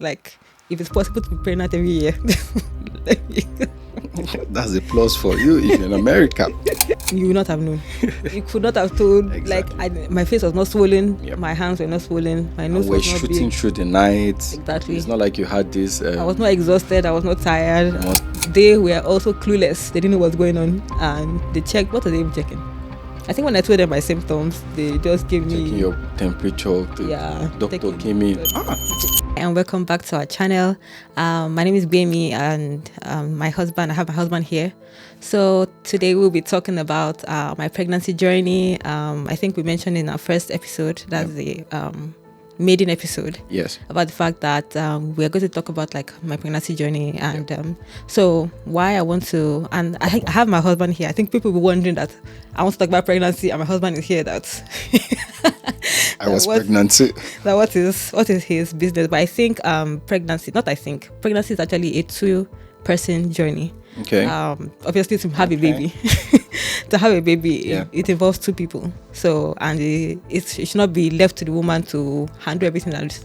Like, if it's possible to be pregnant every year, That's a plus for you if you're in America. you would not have known. You could not have told. Exactly. Like, my face was not swollen. Yep. My hands were not swollen. My And nose we're was not shooting big. through the night. Exactly. It's not like you had this. I was not exhausted. I was not tired. No. They were also clueless. They didn't know what's going on, and they checked. What are they even checking? I think when I told them my symptoms, they just gave me Checking your temperature. Doctor came in. And welcome back to our channel. My name is Bemi, and I have my husband here. So today we'll be talking about my pregnancy journey. I think we mentioned in our first episode, that's the maiden episode. Yes. About the fact that we're going to talk about like my pregnancy journey, and so why I want to, and I have my husband here. I think people will be wondering that I want to talk about pregnancy and my husband is here. That I was pregnant too. That what is his business? But I think pregnancy is actually a 2-person journey. Okay. Obviously to have a baby. To have a baby, it involves 2 people. So, and it should not be left to the woman to handle everything that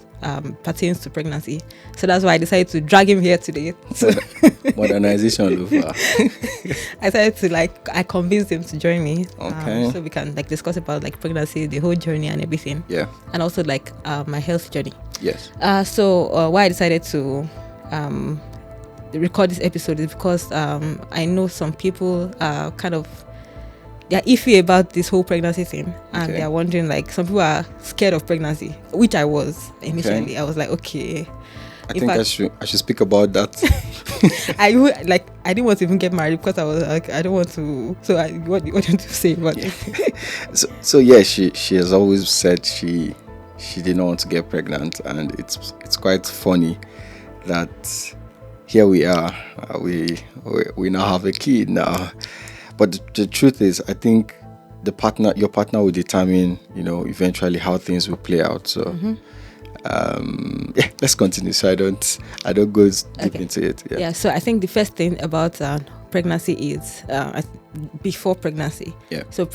pertains to pregnancy. So that's why I decided to drag him here today. Modernization, Lufa. I decided to I convinced him to join me. Okay. So we can discuss about pregnancy, the whole journey and everything. Yeah. And also my health journey. Yes. So why I decided to record this episode is because I know some people are they're iffy about this whole pregnancy thing, and they're wondering, some people are scared of pregnancy, which I was initially. Okay. I was like, okay. I think I should speak about that. I didn't want to even get married because I was like, I don't want to. So what do you want to say about it? So yeah, she has always said she didn't want to get pregnant, and it's quite funny that here we are. We now have a kid now. But the truth is, I think your partner will determine, eventually how things will play out. So, let's continue. So I don't go deep into it. Yeah. So I think the first thing about pregnancy is before pregnancy. Yeah. So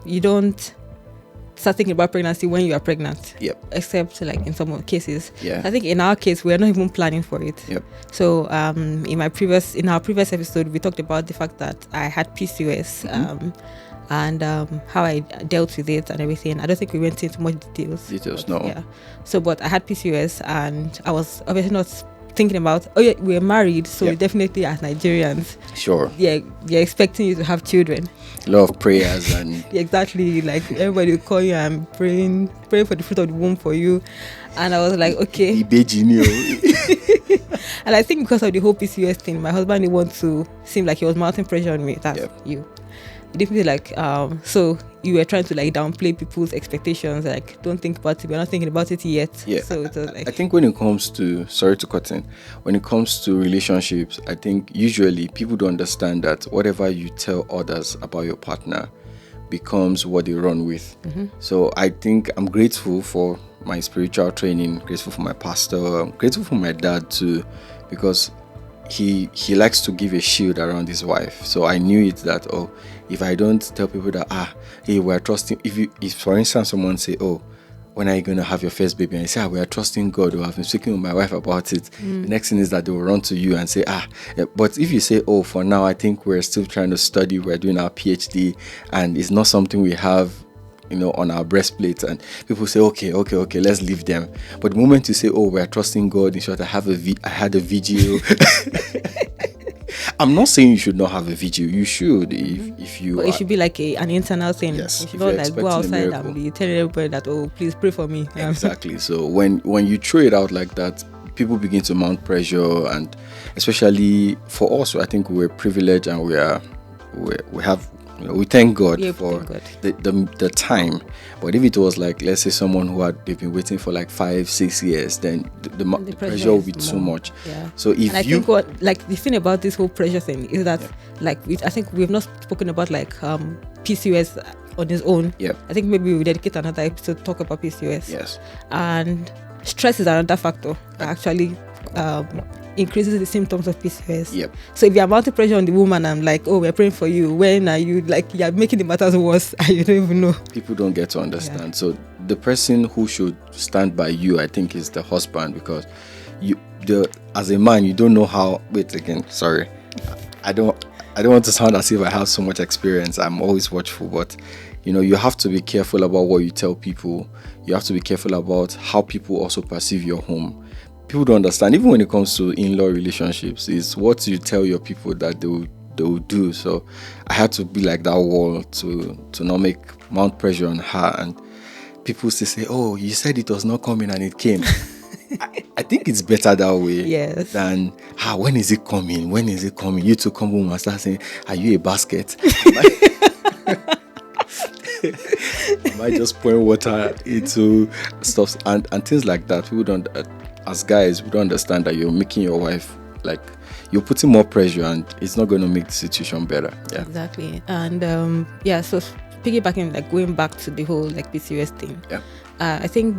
you don't start thinking about pregnancy when you are pregnant. Yep. Except in some cases. Yeah. I think in our case we're not even planning for it. Yep. So in our previous episode we talked about the fact that I had PCOS and how I dealt with it and everything. I don't think we went into much details. No. Yeah. So but I had PCOS and I was obviously not thinking about we're married, so definitely as Nigerians, sure, they're expecting you to have children. A lot of prayers and exactly, everybody will call you and praying for the fruit of the womb for you. And I was like, okay. And I think because of the whole PCOS thing, my husband didn't want to seem like he was mounting pressure on me. That's you. He definitely so you were trying to downplay people's expectations, don't think about it, we're not thinking about it yet. Yeah. So it was I think when it comes to, sorry to cut in, when it comes to relationships, I think usually people don't understand that whatever you tell others about your partner becomes what they run with. So I think I'm grateful for my spiritual training, grateful for my pastor, I'm grateful for my dad too, because he likes to give a shield around his wife. So I knew it that if I don't tell people that hey, we're trusting, if for instance someone say, when are you going to have your first baby, and you say we are trusting God, or I've been speaking with my wife about it, the next thing is that they will run to you and say but if you say for now I think we're still trying to study, we're doing our PhD and it's not something we have on our breastplate, and people say okay, let's leave them. But the moment you say we're trusting God, in short, I had a vigil. I'm not saying you should not have a vigil. You should, if you. But it should be an internal thing. Yes. You should not go outside and be telling everybody that please pray for me. Exactly. So when you throw it out like that, people begin to mount pressure, and especially for us, I think we're privileged and we have. We thank God for the time. But if it was let's say someone they've been waiting for 5-6 years, then the pressure will be too much. Yeah. So if I think the thing about this whole pressure thing is that I think we've not spoken about PCOS on its own. Yeah. I think maybe we'll dedicate another episode to talk about PCOS. Yes. And stress is another factor that actually increases the symptoms of PCOS. Yep. So if you're mounting pressure on the woman, I'm we're praying for you. When are you you're making the matters worse and you don't even know? People don't get to understand. So the person who should stand by you, I think, is the husband, because as a man, you don't know how. Wait again, sorry, I don't want to sound as if I have so much experience. I'm always watchful, but you have to be careful about what you tell people. You have to be careful about how people also perceive your home. People don't understand, even when it comes to in-law relationships, is what you tell your people that they will do. So I had to be like that wall to not mount pressure on her. And people still say, oh, you said it was not coming and it came. I think it's better that way. Yes. Than when is it coming? When is it coming? You to come home and start saying, are you a basket? Am I just pouring water into stuff and things like that? People don't, as guys, we don't understand that you're making your wife, like, you're putting more pressure, and it's not going to make the situation better. Yeah, exactly. And so piggybacking, like going back to the whole like PCOS thing. Yeah, I think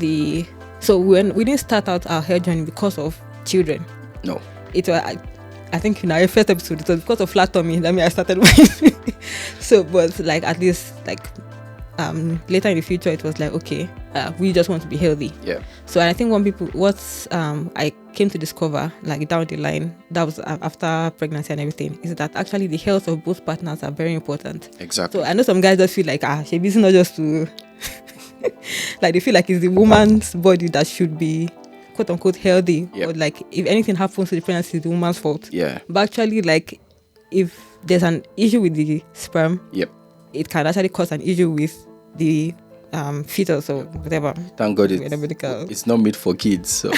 when we didn't start out our hair journey because of children. No, it was. I think in our first episode it was because of flat tummy. That means I started with. So, but like at least like later in the future, it was like, okay, we just want to be healthy. Yeah. So I think I came to discover, like down the line, that was after pregnancy and everything, is that actually the health of both partners are very important. Exactly. So I know some guys just feel like, she's not just to, like they feel like it's the woman's body that should be quote unquote healthy, or like if anything happens to the pregnancy, it's the woman's fault. Yeah. But actually, like if there's an issue with the sperm, it can actually cause an issue with the fetus or whatever. Thank God it's not made for kids. So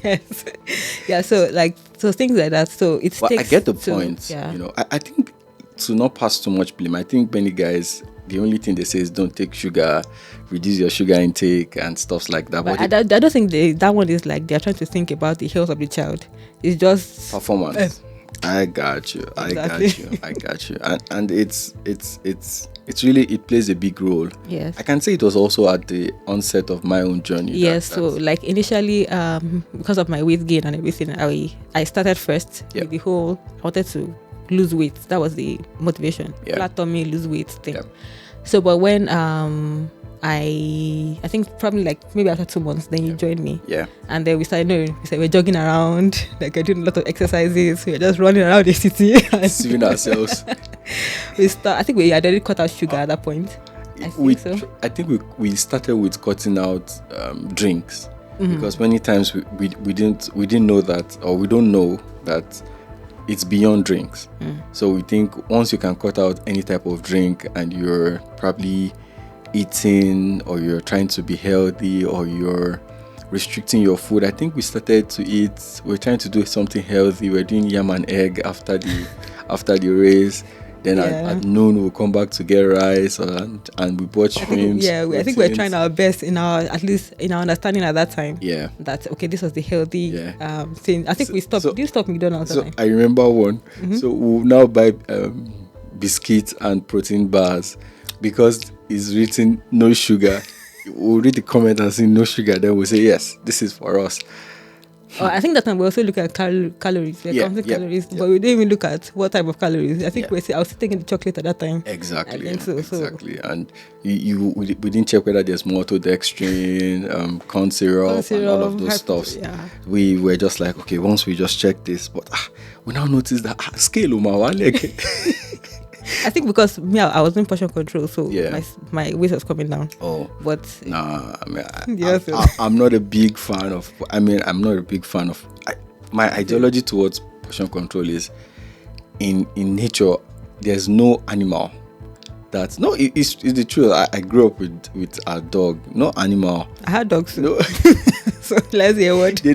yes, yeah. So things like that. So it's. I get the point. Yeah. I think to not pass too much blame. I think many guys, the only thing they say is don't take sugar, reduce your sugar intake and stuff like that. But I don't think that one is like they're trying to think about the health of the child. It's just performance. I got you. Exactly. I got you. And it's really, it plays a big role. Yes. I can say it was also at the onset of my own journey. Yes. So like initially, because of my weight gain and everything, I started first with the whole, I wanted to lose weight. That was the motivation. Flat tummy, lose weight thing. Yep. So, but when I think probably like maybe after 2 months, then you joined me. Yeah. And then we started we're jogging around, like we're doing a lot of exercises. We're just running around the city. Seeing ourselves. I think we had already cut out sugar at that point. I think we started with cutting out drinks, because many times we didn't know that, or we don't know that it's beyond drinks. So we think once you can cut out any type of drink and you're probably eating, or you're trying to be healthy, or you're restricting your food. I think we started to eat, we're trying to do something healthy. We're doing yam and egg after the race. Then at noon we'll come back to get rice, and we bought shrimp. I think we're trying our best at least in our understanding at that time. Yeah. That okay, this was the healthy thing. I think we stopped. Did you stop McDonald's? So I remember one. So we'll now buy biscuits and protein bars, because it's written no sugar. We'll read the comment and say no sugar, then we'll say yes, this is for us. I think that time we also look at calories. We're counting calories, but we didn't even look at what type of calories. I think I was taking the chocolate at that time. Exactly. I think so. Exactly. And we didn't check whether there's maltodextrin, corn syrup, and all of those stuffs. Yeah. We were just like, okay, once we just check this, but we now noticed that scale I think because I was in portion control, so my weight was coming down. Oh, but I'm not a big fan of. My ideology towards portion control is, in nature, there's no animal it's the truth. I grew up with a dog, no animal. I had dogs. No. So let's hear what they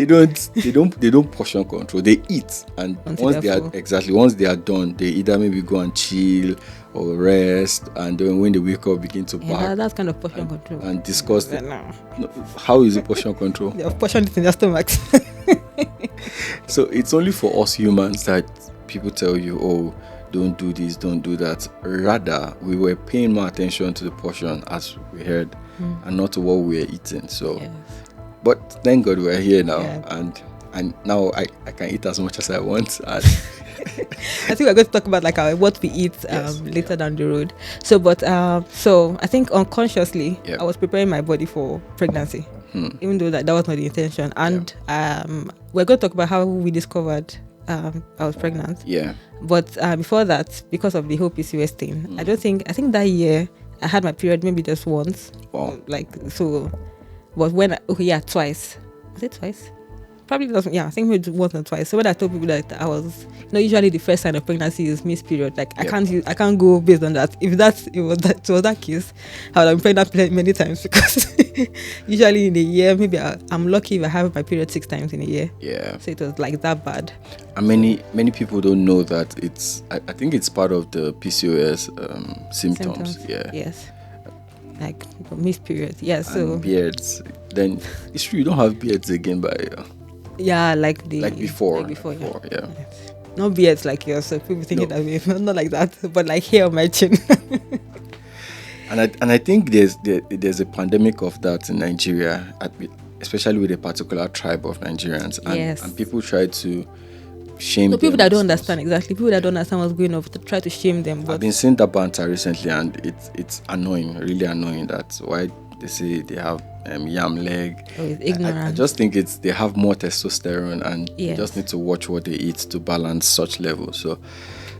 don't portion control. They eat, and once they are done, they either maybe go and chill or rest, and then when they wake up, begin to bark. That's kind of portion control. And discuss how is it portion control? They have portioned it in their stomachs. So it's only for us humans that people tell you, oh, don't do this, don't do that. Rather, we were paying more attention to the portion, as we heard, and not to what we were eating. So, but thank God we're here now, and now I can eat as much as I want, I think we're going to talk about like what we eat later down the road. So, but so I think unconsciously I was preparing my body for pregnancy, even though that was not the intention. And we're going to talk about how we discovered I was pregnant. Yeah. But before that, because of the whole PCOS thing, I think that year I had my period maybe just once. Wow. Like so, but when twice. Was it twice? Probably doesn't. Yeah, I think maybe once or twice. So when I told people that I was, usually the first sign of pregnancy is missed period. Like I can't go based on that. If it was that case, I would have been pregnant many times because usually in a year, maybe I'm lucky if I have my period 6 times in a year. Yeah. So it was like that bad. And many people don't know that it's. I think it's part of the PCOS symptoms. Yeah. Yes. Like missed periods. Yeah. So and beards. Then it's true you don't have beards again by. Yeah, like before. Yeah. Not beards like yours, so people think that way. Not like that, but like hair on my chin. and I think there's a pandemic of that in Nigeria, especially with a particular tribe of Nigerians, and people try to shame people that don't understand exactly. People that don't understand what's going on, to try to shame them. But I've been seeing that banter recently, and it's annoying, really annoying. That's why they say they have yam leg. Oh, it's ignorant. I just think they have more testosterone, and yes. They just need to watch what they eat to balance such levels. So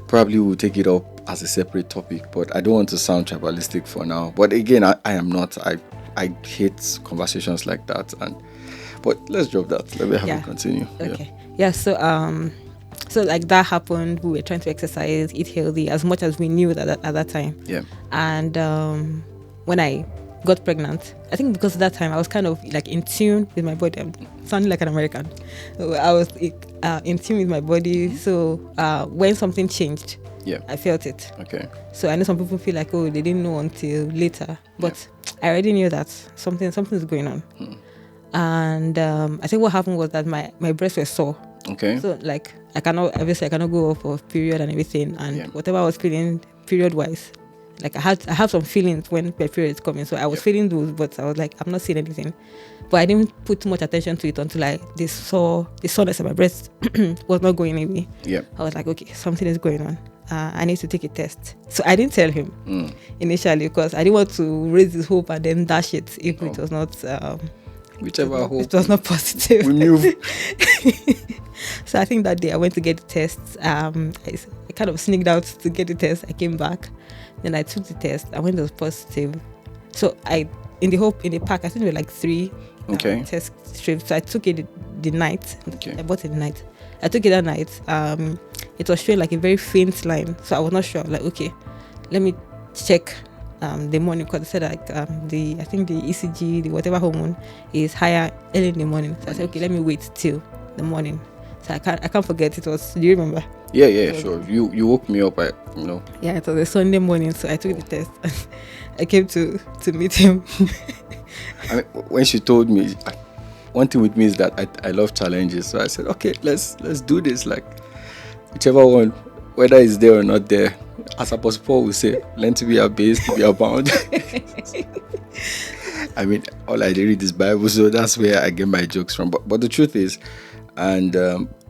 probably we'll take it up as a separate topic, but I don't want to sound tribalistic for now. But again, I am not. I hate conversations like that. But let's drop that. Let me have it continue. Okay. Yeah. So like that happened. We were trying to exercise, eat healthy as much as we knew that at that time. Yeah. And when I got pregnant, I think because at that time I was kind of like in tune with my body. I'm sounding like an American. So I was in tune with my body. So when something changed, I felt it. Okay. So I know some people feel like, they didn't know until later, but I already knew that something's going on. And I think what happened was that my breasts were sore. Okay. So like I cannot go off of period and everything, and whatever I was feeling period wise, like I have some feelings when my period is coming. So I was feeling those, but I was like, I'm not seeing anything. But I didn't put too much attention to it until the soreness of my breast was not going away. Yeah. I was like, okay, something is going on. I need to take a test. So I didn't tell him initially because I didn't want to raise his hope and then dash it if it was not whichever hope. It was not positive. We move. So I think that day I went to get the tests. I kind of sneaked out to get the test. I came back. Then I took the test. I went, it was positive. So in the pack, I think there were like 3 test strips. So I took it the night. Okay. I bought it the night. I took it that night. It was showing like a very faint line. So I was not sure. Like, okay, let me check the morning, because they said like I think the ECG, the whatever hormone is higher early in the morning. So I said, okay, let me wait till the morning. So I can't forget. It was. Do you remember? Yeah, sure. You woke me up. Yeah, it was a Sunday morning, so I took the test. I came to meet him. I mean, when she told me, one thing with me is that I love challenges. So I said, okay, let's do this. Like whichever one, whether it's there or not there. As Apostle Paul will say, learn to be abased, to be abound. I mean, all I read is Bible, so that's where I get my jokes from. But the truth is, and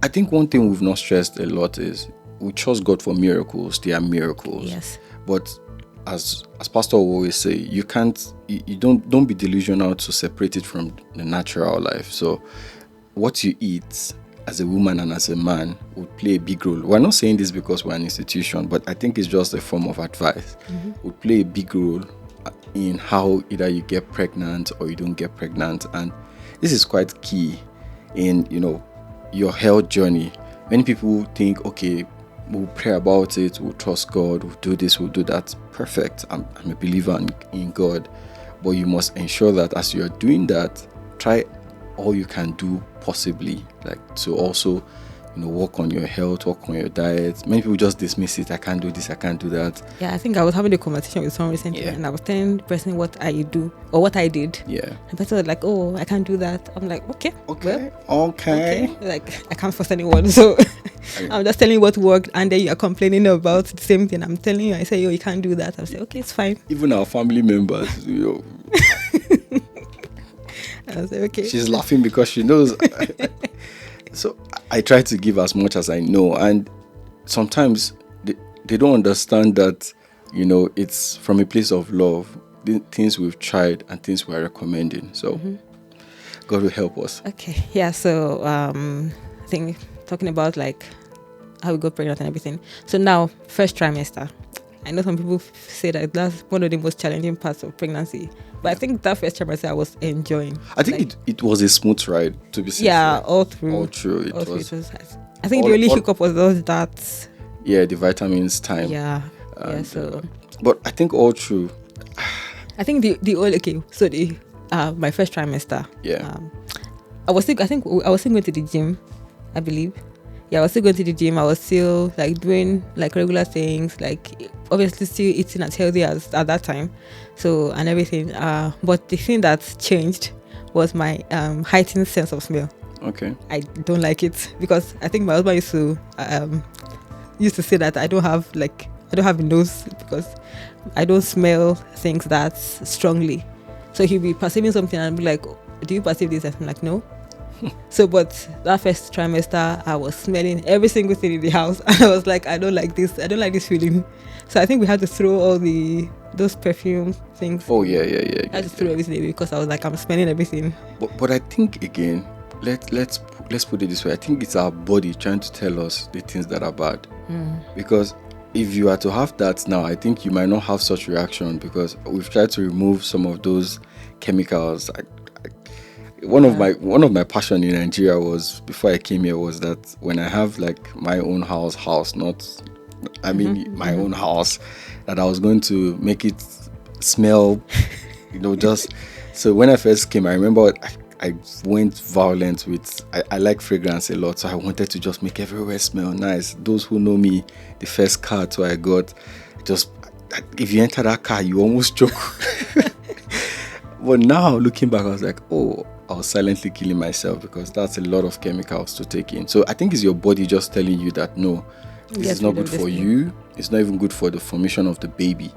I think one thing we've not stressed a lot is we trust God for miracles. They are miracles. Yes. But as Pastor will always say, you don't be delusional to separate it from the natural life. So what you eat as a woman and as a man would play a big role. We're not saying this because we're an institution, but I think it's just a form of advice. Would play a big role in how either you get pregnant or you don't get pregnant. And this is quite key in your health journey. Many people think, okay, we'll pray about it, we'll trust God, we'll do this, we'll do that. Perfect. I'm a believer in God. But you must ensure that as you're doing that, try all you can do possibly, like to also work on your health, work on your diet. Many people just dismiss it. I can't do this, I can't do that. Yeah, I think I was having a conversation with someone recently, and I was telling the person what I do or what I did. Yeah. And the person was like, oh, I can't do that. I'm like, okay. Like, I can't force anyone. So I'm just telling you what worked, and then you're complaining about the same thing. I'm telling you, I say, oh, you can't do that. I say, okay, it's fine. Even our family members, I was like, okay. She's laughing because she knows. So I try to give as much as I know, and sometimes they don't understand that, it's from a place of love, the things we've tried and things we're recommending. So God will help us. Okay. Yeah. So I think talking about like how we got pregnant and everything. So now, first trimester. I know some people say that that's one of the most challenging parts of pregnancy. But I think that first trimester I was enjoying. I think it was a smooth ride, to be sincere. Yeah, all through. All through. It was. I think the only hiccup was that. Yeah, the vitamins time. Yeah. And, So. But I think all through. I think the only so the my first trimester. Yeah. I was still going to the gym, I believe. Yeah, I was still going to the gym. I was still like doing like regular things, like obviously still eating as healthy as at that time. So and everything. But the thing that changed was my heightened sense of smell. Okay. I don't like it because I think my husband used to say that I don't have a nose because I don't smell things that strongly. So he'll be perceiving something and be like, "Do you perceive this?" I'm like, "No." So, but that first trimester, I was smelling every single thing in the house, and I was like, "I don't like this. I don't like this feeling." So I think we had to throw all those perfume things. Oh yeah. I had to throw everything away because I was like, I'm smelling everything. But I think again, let's put it this way. I think it's our body trying to tell us the things that are bad. Because if you are to have that now, I think you might not have such reaction because we've tried to remove some of those chemicals. One of my passion in Nigeria was, before I came here, was that when I have like my own house, not, I mean my own house, that I was going to make it smell, just. So when I first came, I remember I went violent with, I like fragrance a lot, so I wanted to just make everywhere smell nice. Those who know me, the first car too I got, just, if you enter that car, you almost choke. But now looking back, I was like, oh, I was silently killing myself because that's a lot of chemicals to take in. So I think it's your body just telling you that, no, this is not good for you. It's not even good for the formation of the baby.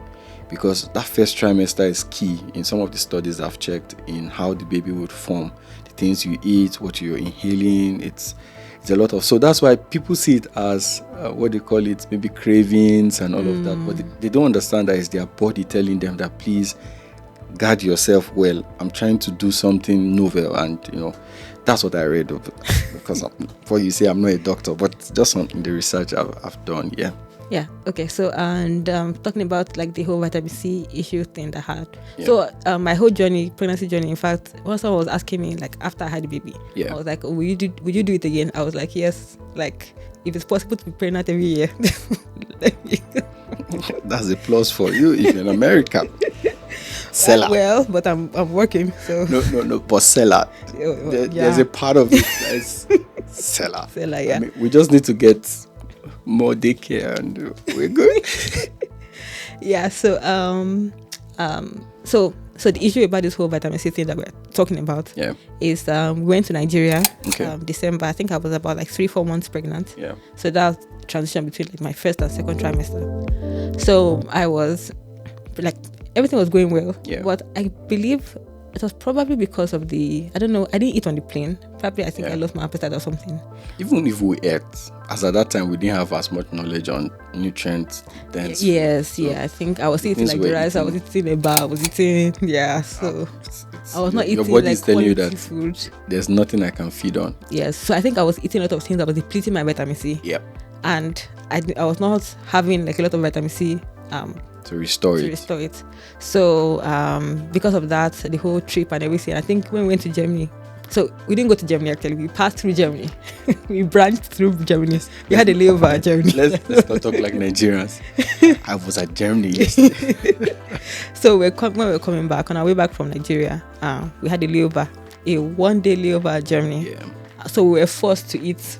Because that first trimester is key in some of the studies I've checked in how the baby would form. The things you eat, what you're inhaling, it's a lot of. So that's why people see it as, what they call it, maybe cravings and all of that. But they don't understand that it's their body telling them that, please, guard yourself well. I'm trying to do something novel. And, that's what I read of. Because before you say I'm not a doctor, but just something, the research I've done, yeah. Yeah. Okay. So, and talking about like the whole vitamin C issue thing that I had. Yeah. So, my whole pregnancy journey. In fact, when someone was asking me like after I had the baby, I was like, oh, would you do it again? I was like, yes. Like, if it's possible to be pregnant every year. That's a plus for you if you're in America. Seller. Well, but I'm working. So no. But seller. There's a part of it that's seller. Seller. Yeah. I mean, we just need to get more daycare and we're good. Yeah. So so the issue about this whole vitamin C thing that we're talking about is we went to Nigeria December. I think I was about like 3-4 months pregnant. Yeah. So that transition between like my first and second trimester. So I was like, everything was going well. Yeah. But I believe it was probably because of I didn't eat on the plane. Probably I think I lost my appetite or something. Even if we ate, as at that time we didn't have as much knowledge on nutrients then. Yes, I think I was eating like the rice, I was eating a bar, I was eating, so I was not eating like telling you that food. There's nothing I can feed on. Yes, so I think I was eating a lot of things that was depleting my vitamin C. Yep. And I was not having like a lot of vitamin C to restore it. So because of that, the whole trip and everything, I think when we went to Germany, so we didn't go to Germany actually, we passed through Germany. We branched through Germany. We had a layover at Germany. Let's not talk like Nigerians. I was at Germany yesterday. So when we were coming back, on our way back from Nigeria, we had a 1-day layover at Germany. Yeah. So we were forced to eat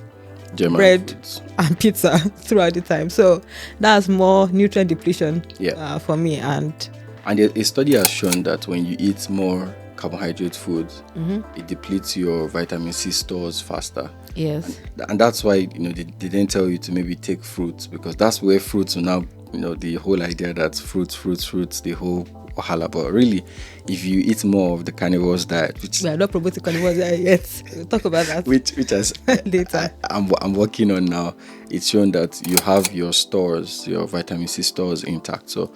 German bread foods and pizza throughout the time. So that's more nutrient depletion for me. And a study has shown that when you eat more carbohydrate foods, it depletes your vitamin C stores faster. Yes. And that's why they didn't tell you to maybe take fruits, because that's where fruits are now, the whole idea that fruits, the whole wahala. But really, if you eat more of the carnivorous diet, which we are not promoting carnivorous diet yet. We'll talk about that. which later. I'm working on now. It's shown that you have your stores, your vitamin C stores intact. So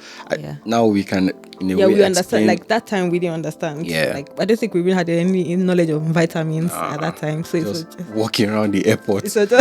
now we can, in a way, we understand. explain. Like that time, we didn't understand. Yeah. Like I don't think we even had any knowledge of vitamins at that time. So just walking around the airport. It's just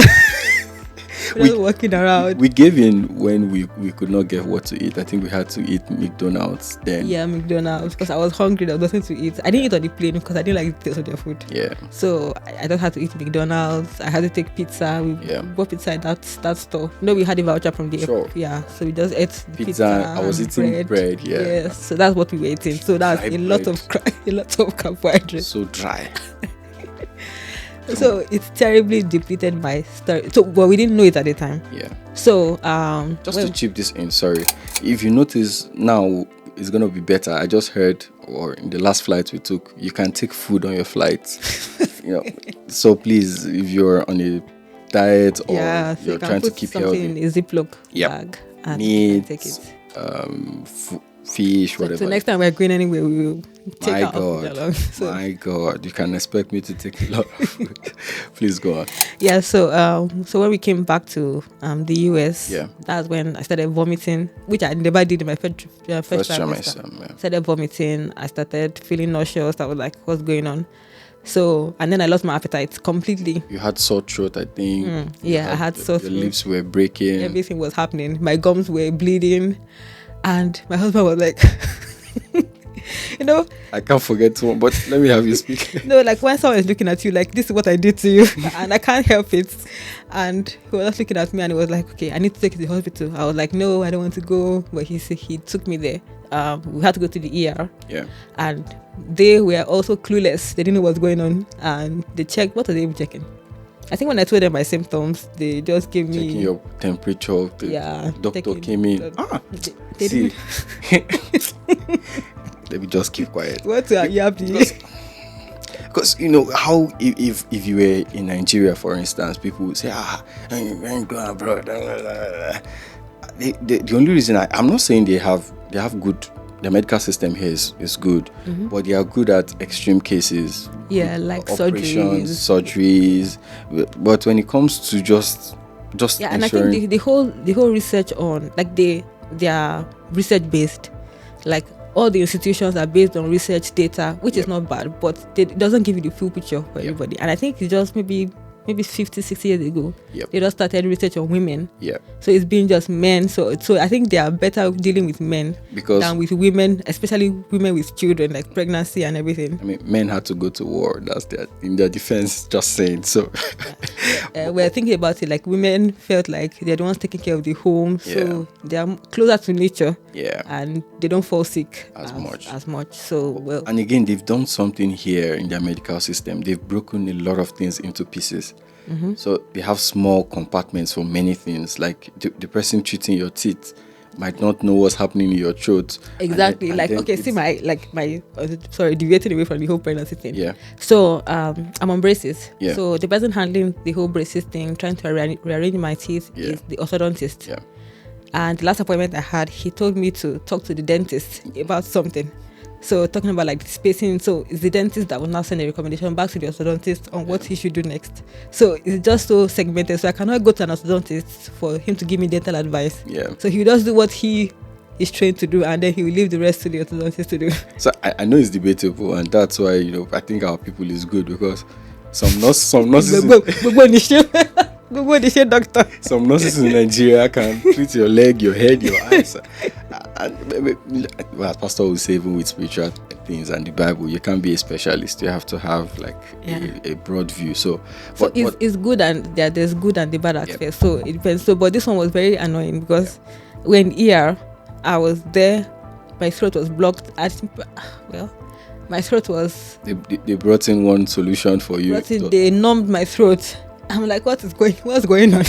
walking around. We gave in when we could not get what to eat. I think we had to eat McDonald's then. Yeah, McDonald's, because I was hungry. There was nothing to eat. I didn't eat on the plane because I didn't like the taste of their food. Yeah. So I just had to eat McDonald's. I had to take pizza. We bought pizza at that store. No, we had a voucher from the airport. Yeah. So we just ate pizza. I was eating bread. Yeah. Yes. So that's what we were eating. So that's a lot of carbohydrates. So dry. So it's terribly depleted by starch. So, but we didn't know it at the time. Yeah. So, just to chip this in, sorry. If you notice now, it's gonna be better. I just heard, or in the last flight we took, you can take food on your flight. So please, if you're on a diet or you're trying to keep healthy, in a Ziploc bag and take it. Fish, whatever. So next time we're going anywhere, we will take our food along. So. My God, you can expect me to take a lot of food. Please go on. Yeah, so when we came back to the US, that's when I started vomiting, which I never did in my first trimester. I started vomiting. I started feeling nauseous. I was like, what's going on? So, and then I lost my appetite completely. You had sore throat, I think. I had sore throat. Your lips were breaking. Everything was happening. My gums were bleeding. And my husband was like, I can't forget one, but let me have you speak. No, like when someone is looking at you, like, this is what I did to you, and I can't help it. And he was just looking at me and he was like, okay, I need to take you to the hospital. I was like, no, I don't want to go. But he took me there. We had to go to the ER. Yeah. And they were also clueless. They didn't know what's going on. And they checked, what are they even checking? I think when I told them my symptoms, they just gave me... Checking your temperature. The doctor came in. They didn't... Let me just keep quiet. What are you happy? Because, how if you were in Nigeria, for instance, people would say, I'm going abroad. The only reason I'm not saying they have good... The medical system here is good, but they are good at extreme cases. Yeah, like operations, surgeries. But when it comes to just and I think the whole research on, like, they are research based. Like, all the institutions are based on research data, which is not bad, but it doesn't give you the full picture for everybody. And I think it's just maybe 50, 60 years ago, they just started research on women. Yeah. So it's been just men. So I think they are better dealing with men than with women, especially women with children, like pregnancy and everything. I mean, men had to go to war. That's in their defense, just saying. So we're thinking about it, like, women felt like they're the ones taking care of the home. So they are closer to nature. Yeah. And they don't fall sick as much. So, and again, they've done something here in their medical system. They've broken a lot of things into pieces. So they have small compartments for many things. Like the person treating your teeth might not know what's happening in your throat. Exactly. Deviating away from the whole pregnancy thing. Yeah. So I'm on braces. Yeah. So the person handling the whole braces thing, trying to rearrange my teeth, is the orthodontist. Yeah. And the last appointment I had, he told me to talk to the dentist about something. So talking about, like, the spacing, so it's the dentist that will now send a recommendation back to the orthodontist on what he should do next. So it's just so segmented. So I cannot go to an orthodontist for him to give me dental advice. Yeah. So he will just do what he is trained to do, and then he will leave the rest to the orthodontist to do. So I know it's debatable, and that's why I think our people is good, because some nurses doctor. Some nurses in Nigeria can treat your leg, your head, your eyes. And as Pastor will say, even with spiritual things and the Bible, you can't be a specialist. You have to have a broad view. So it's good, and there's good and the bad aspect. Yeah. So it depends. So, but this one was very annoying because when I was there, my throat was blocked. My throat was... They brought in one solution for you. They numbed my throat. I'm like, what's going on?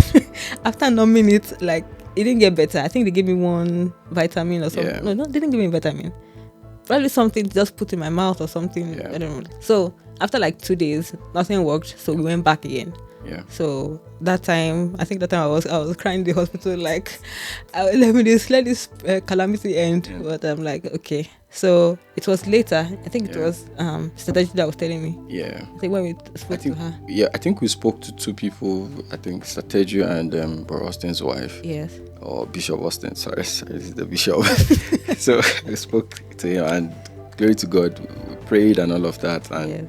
After numbing it, like, it didn't get better. I think they gave me one vitamin or something. Yeah. No, they didn't give me a vitamin. Probably something just put in my mouth or something. Yeah. I don't know. So after like 2 days, nothing worked. So we went back again. Yeah. So that time I was crying in the hospital, like, let this calamity end. Yeah. But I'm like, okay. So it was later. I think it was strategy that was telling me. Yeah. I think when we spoke to her. Yeah, I think we spoke to two people. I think Strategy and Bro Austin's wife. Yes. Or Bishop Austin. Sorry, it's the bishop. So we spoke to him, and glory to God, we prayed and all of that, and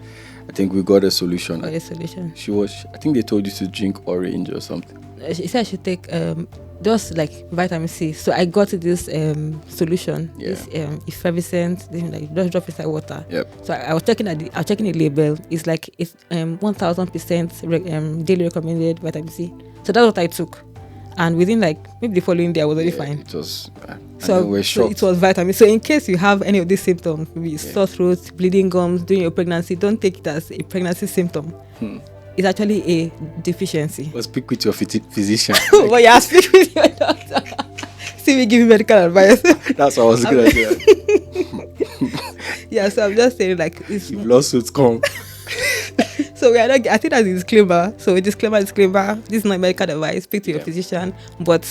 I think we got a solution. I think they told you to drink orange or something. She said I should take just like vitamin C. So I got this solution, this effervescent, like just drop inside water. Yep. So I was checking the label. It's like 1000% daily recommended vitamin C. So that's what I took. And within like maybe the following day I was already fine. It was so it was vitamin. So in case you have any of these symptoms, maybe sore throat, bleeding gums during your pregnancy, don't take it as a pregnancy symptom. It's actually a deficiency. Well, speak with your physician. Well, yeah, speak with your doctor. See me give you medical advice. That's what I was gonna say. Yeah, so I'm just saying, like, if lawsuits come. So we are not, I think that's a disclaimer. So disclaimer. This is not medical advice. Speak to your physician. But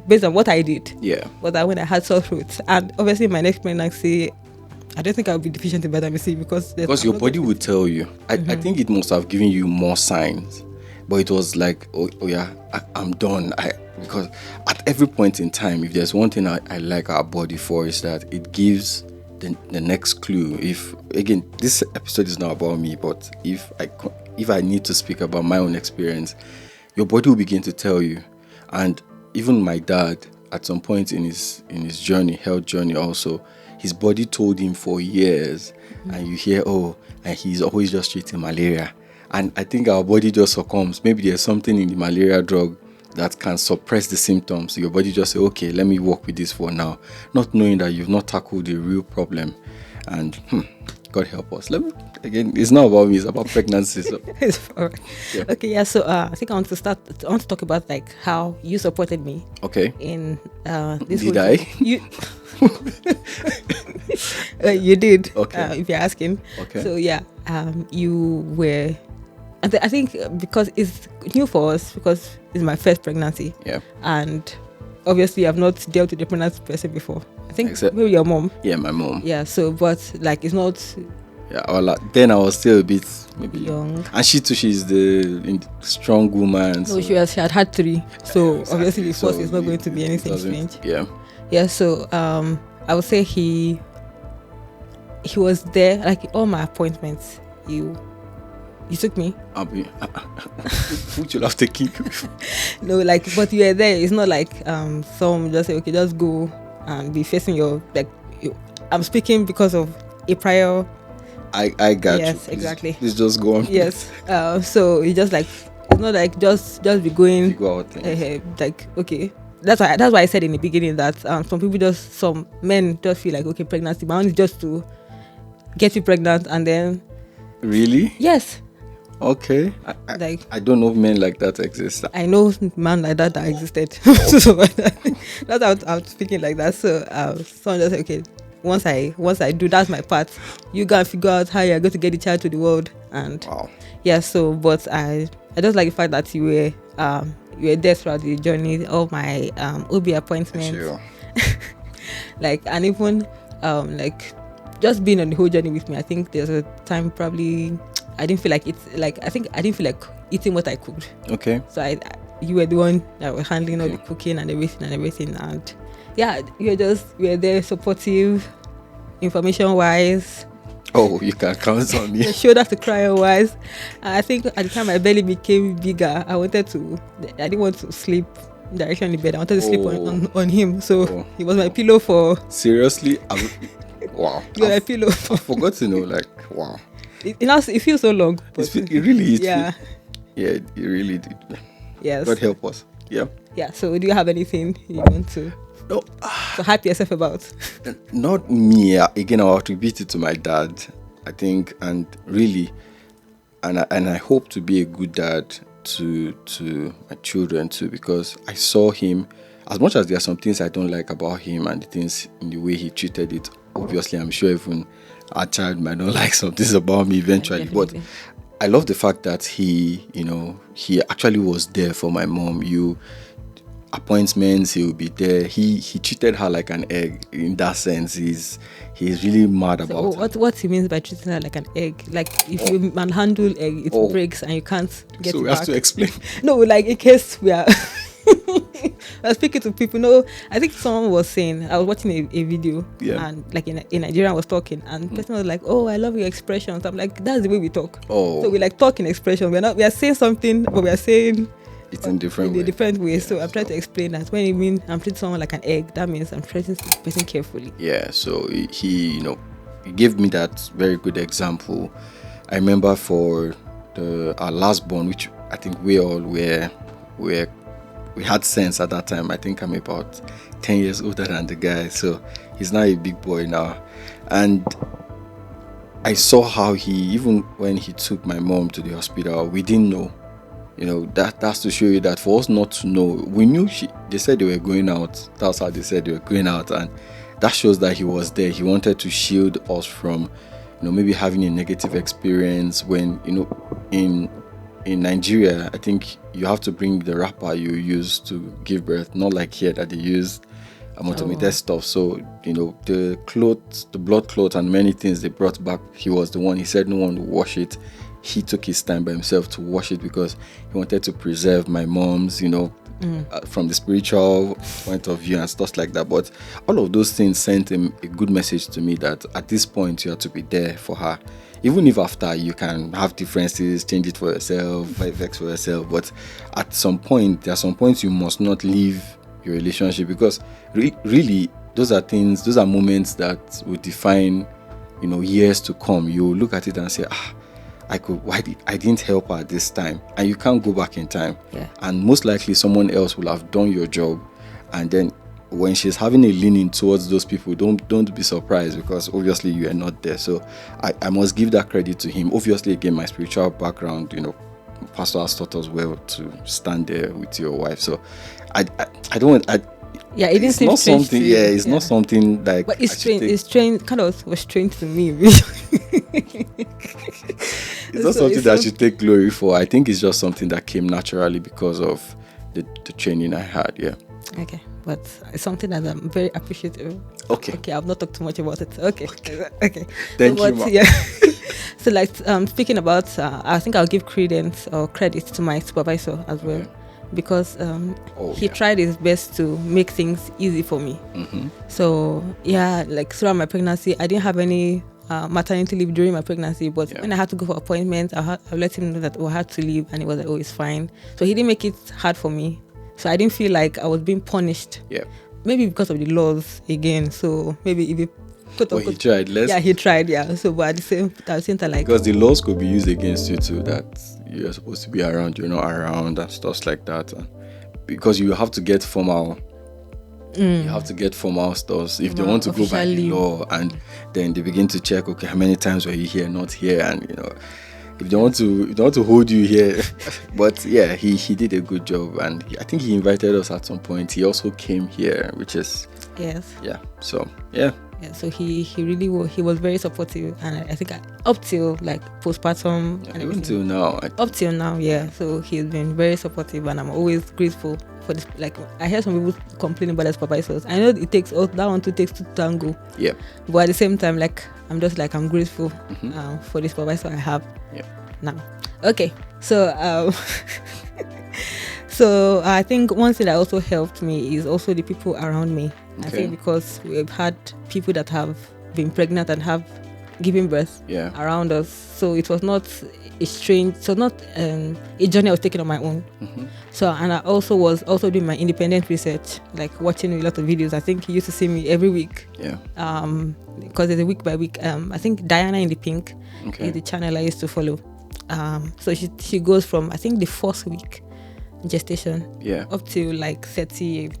based on what I did, but when I had sore throat, and obviously my next pregnancy, I don't think I would be deficient in vitamin C because your body would tell you. I think it must have given you more signs, but it was like, I'm done. Because at every point in time, if there's one thing I like our body for, is that it gives the next clue. If again, this episode is not about me, but if I need to speak about my own experience, your body will begin to tell you. And even my dad, at some point in his journey, health journey also, his body told him for years, and you hear, and he's always just treating malaria. And I think our body just succumbs. Maybe there's something in the malaria drug that can suppress the symptoms. So your body just say, okay, let me work with this for now, not knowing that you've not tackled the real problem. And God help us. Again, it's not about me, it's about pregnancy. So. It's all right. Yeah. Okay, yeah. So I think I want to talk about like how you supported me. Okay. In this. Did I? You did. Okay. If you're asking. Okay. So yeah, you were. I think because it's new for us, because it's my first pregnancy. Yeah. And obviously I've not dealt with a pregnant person before. I think maybe your mom. Yeah, my mom. Yeah. So, but like it's not. Yeah. Then I was still a bit maybe young. And she too. She's the strong woman. No, she had 3. So exactly. Obviously the first is not going to be anything strange. Yeah. Yeah. So I would say he was there, like all my appointments. You took me. Would you have taken? No, like, but you were there. It's not like some just say, okay, just go and be facing your I'm speaking because of a prior. I got you. Yes, exactly. Please just go on. Yes. So it's just like, it's not like just be going. Go out. Like, okay. That's why I said in the beginning that some men just feel like, okay, pregnancy, my own is just to get you pregnant and then. Really? Yes. Okay. I don't know if men like that exist. I know man like that existed. So that's how I'm speaking like that. So someone just said, okay, once I do, that's my part. You go and figure out how you're going to get the child to the world. And yeah, so but I just like the fact that you were there throughout the journey, all my OB appointments. Sure. Like, and even like just being on the whole journey with me. I think there's a time probably I didn't feel like I didn't feel like eating what I cooked. Okay. So you were the one that was handling all the cooking and everything, and yeah, you were there, supportive, information wise. Oh, you can count on me. Shoulder to cry wise. I think at the time my belly became bigger, I didn't want to sleep directly on the bed. I wanted to sleep on him, so he was my pillow for. Seriously? Wow. You're my pillow. I forgot to know, like, wow. It feels so long. But it really is. Yeah. Yeah, it really did. Yes. God help us. Yeah. Yeah. So, do you have anything you want to? No. So hype yourself about? Not me. Again, I'll attribute it to my dad, I think, and really, and I hope to be a good dad to my children too, because I saw him. As much as there are some things I don't like about him and the things in the way he treated it, obviously, I'm sure even our child might not like some things about me eventually. But I love the fact that he actually was there for my mom. Appointments, he will be there. He treated her like an egg. In that sense, he's really mad about it. What he means by treating her like an egg? Like if you manhandle egg, it breaks and you can't get it back. So we have to explain. No, like in case we are I was speaking to people. No, I think someone was saying, I was watching a video, and like in Nigeria, I was talking, and the person was like, "Oh, I love your expressions." I'm like, "That's the way we talk." Oh, so we like talk in expression. We are saying something, but we are saying it's in different way. Yeah, so I'm trying to explain that when you mean I'm treating someone like an egg, that means I'm treating the person carefully. Yeah. So he gave me that very good example. I remember for our last born, which I think we all we had sense at that time. I think I'm about 10 years older than the guy, so he's now a big boy now. And I saw how even when he took my mom to the hospital, we didn't know. That's to show you that for us not to know, we knew they said they were going out. That's how they said they were going out, and that shows that he was there. He wanted to shield us from, maybe having a negative experience when, in Nigeria, I think you have to bring the wrapper you use to give birth, not like here that they use automated stuff. So, the clothes, the blood clot and many things they brought back, he was the one. He said no one would wash it. He took his time by himself to wash it because he wanted to preserve my mom's, from the spiritual point of view and stuff like that. But all of those things sent him a good message to me that at this point you have to be there for her. Even if after you can have differences, change it for yourself, vex for yourself. But at some point, there are some points you must not leave your relationship, because really those are moments that will define, years to come. You look at it and say, I didn't help her at this time, and you can't go back in time. Yeah. And most likely someone else will have done your job, and then when she's having a leaning towards those people, don't be surprised, because obviously you are not there. So I must give that credit to him. Obviously, again, my spiritual background, pastor has taught us well to stand there with your wife. So it didn't seem not strange something. to you. It's not something like. But it's strange. It's strange. Kind of was strange to me. It's not something that you take glory for. I think it's just something that came naturally because of the training I had. Yeah. Okay, but it's something that I'm very appreciative. Okay, I've not talked too much about it. Okay. Thank you, ma. Yeah. So, like, speaking about, I think I'll give credence or credit to my supervisor as well, because he tried his best to make things easy for me. Mm-hmm. So, like throughout my pregnancy, I didn't have any maternity leave during my pregnancy, but when I had to go for appointments, I let him know that I had to leave, and he was like, "Oh, it's fine." So he didn't make it hard for me. So I didn't feel like I was being punished. Yeah. Maybe because of the laws again. So maybe if you he tried. He tried. Yeah. So, but at the same time, like, because the laws could be used against you too, that you're supposed to be around, you're not around, and stuff like that. And because you have to get formal. You have to get formal stuff if they want to go by the law, and then they begin to check. Okay, how many times were you here? Not here, and if they want to hold you here. But yeah, he did a good job, and I think he invited us at some point. He also came here, which is so so he really was very supportive, and I think up till like postpartum, and even till now, so he's been very supportive, and I'm always grateful for this. Like, I hear some people complaining about their supervisors. I know it takes that one to takes two to tango, but at the same time, like, I'm just like, I'm grateful for the supervisor I have now. Okay, so so I think one thing that also helped me is also the people around me. I think because we've had people that have been pregnant and have given birth around us, so it was not a journey I was taking on my own. So, and I also was doing my independent research, like watching a lot of videos. I think he used to see me every week. Because there's a week by week. I think Diana in the Pink is the channel I used to follow. So she goes from, I think, the first week gestation up to like 30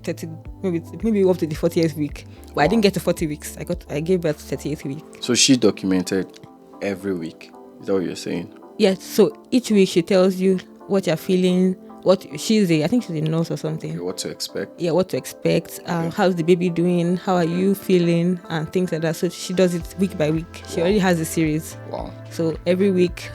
maybe up to the 40th week. But I didn't get to 40 weeks. I gave birth to 38th week. So she documented every week. Is that what you're saying? Yes. So each week she tells you what you're feeling, I think she's a nurse or something. Okay, what to expect. Yeah, what to expect. How's the baby doing? How are you feeling? And things like that. So she does it week by week. She already has a series. Wow. So every week,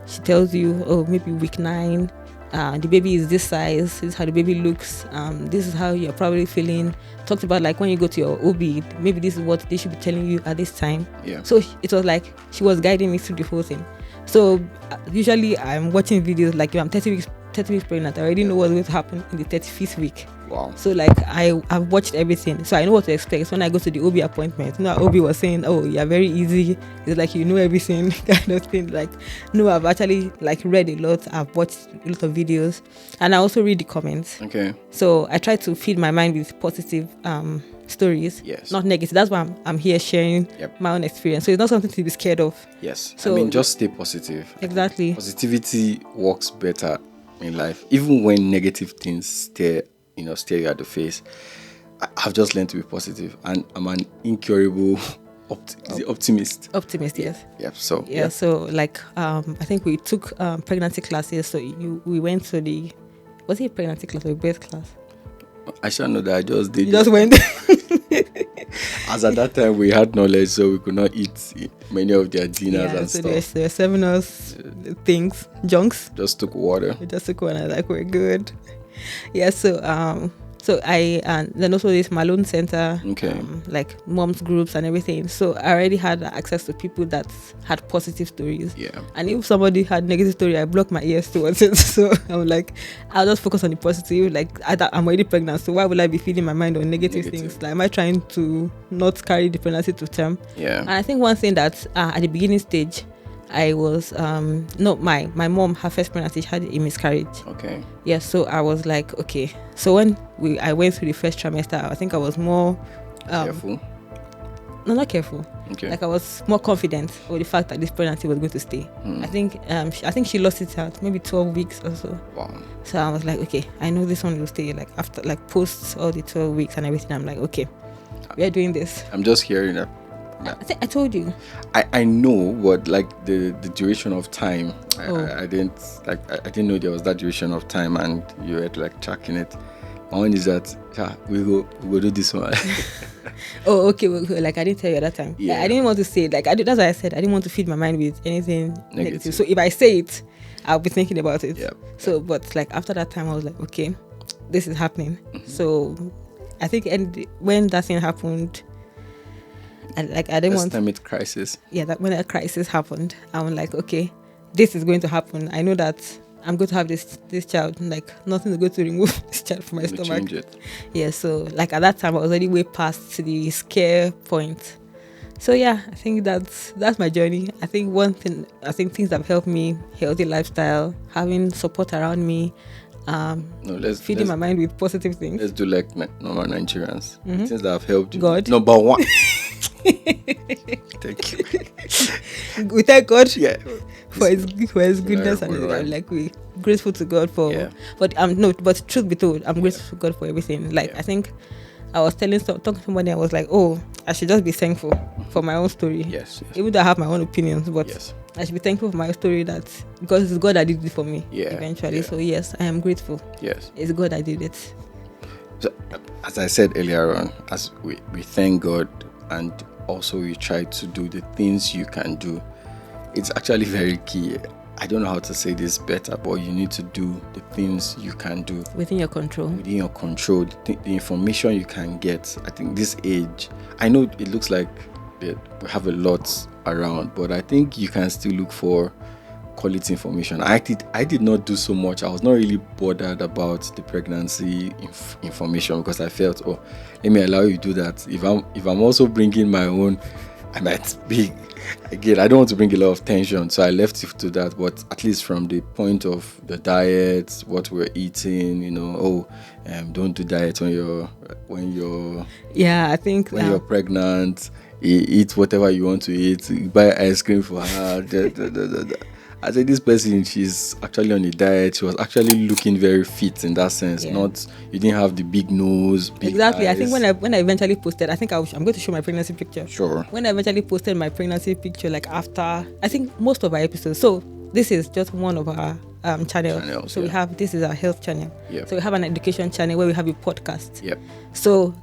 she tells you, oh, maybe week 9, the baby is this size, this is how the baby looks, this is how you're probably feeling. Talked about like when you go to your OB, maybe this is what they should be telling you at this time. Yeah. So it was like she was guiding me through the whole thing. So usually I'm watching videos like if I'm 30 weeks pregnant, I already know what's going to happen in the 35th week. Wow. So like I've watched everything, so I know what to expect. So when I go to the OB appointment, OB was saying, oh, you're very easy, it's like you know everything kind of thing. Like no, I've actually like read a lot, I've watched a lot of videos, and I also read the comments. Okay. So I try to feed my mind with positive stories, yes, not negative. That's why I'm here sharing my own experience. So it's not something to be scared of. Yes. So I mean, just stay positive. Exactly. Positivity works better in life, even when negative things stare you at the face. I've just learned to be positive, and I'm an incurable optimist. Optimist, yes. Yep. So yeah. So like I think we took pregnancy classes. So we went to was it a pregnancy class or a birth class? I shall know that I just did. You just went. As at that time we had knowledge, so we could not eat many of their dinners and so stuff. They're serving us things, junks. Just took water. We just took one, and like we're good. Yeah. So I and then also this Malone Center, like moms groups and everything. So I already had access to people that had positive stories. Yeah. And if somebody had negative story, I blocked my ears towards it. So I'm like, I'll just focus on the positive. Like I'm already pregnant, so why would I be feeding my mind on negative things? Like, am I trying to not carry the pregnancy to term? Yeah. And I think one thing that at the beginning stage, I was my mom, her first pregnancy, she had a miscarriage. Okay. Yeah, so I was like, okay. So when I went through the first trimester, I think I was more careful. No, not careful. Okay. Like I was more confident with the fact that this pregnancy was going to stay. I think she lost it at maybe 12 weeks or so. Wow. So I was like, okay, I know this one will stay. Like after like post all the 12 weeks and everything, I'm like, okay, we are doing this. I'm just hearing that. I think I told you. I know, but like the duration of time, I didn't know there was that duration of time, and you were like tracking it. My one is that we go do this one. Oh, okay. Well, like I didn't tell you at that time. Yeah. I didn't want to say it. Like that's why I said I didn't want to feed my mind with anything negative. So if I say it, I'll be thinking about it. Yep. So, but like after that time, I was like, okay, this is happening. So I think when that thing happened, I didn't want systemic crisis. Yeah, that when a crisis happened, I'm like, okay, this is going to happen. I know that I'm going to have this child. Like nothing is going to remove this child from my stomach. Change it. Yeah, so like at that time I was already way past the scare point. So yeah, I think that's my journey. I think things that have helped me: healthy lifestyle, having support around me, feeding my mind with positive things. Let's do like normal Nigerians. Things that have helped you. God. Number one. Thank you. We thank God for his goodness, and like we grateful to God for. Yeah. But truth be told, I'm grateful to God for everything. Like I think I was talking to somebody, I was like, oh, I should just be thankful for my own story. Yes. Even though I have my own opinions, but I should be thankful for my story because it's God that did it for me. Eventually. So yes, I am grateful. Yes. It's God that did it. So, as I said earlier on, as we thank God, and also you try to do the things you can do. It's actually very key. I don't know how to say this better, but you need to do the things you can do within your control. The information you can get. I think this age, I know it looks like we have a lot around, but I think you can still look for quality information. I did not do so much. I was not really bothered about the pregnancy information because I felt, oh, let me allow you to do that. If I'm also bringing my own, I might be, again, I don't want to bring a lot of tension, so I left it to that. But at least from the point of the diet, what we're eating, don't do diet when you're I think when you're pregnant. Eat whatever you want to eat. Buy ice cream for her. I said this person, she's actually on a diet. She was actually looking very fit in that sense. Not, you didn't have the big nose, big exactly. eyes. I think when I eventually posted, I think I'm going to show my pregnancy picture. Sure. When I eventually posted my pregnancy picture, like after, I think most of our episodes. So this is just one of our channels. So we have, this is our health channel. Yep. So we have an education channel where we have a podcast. Yep. So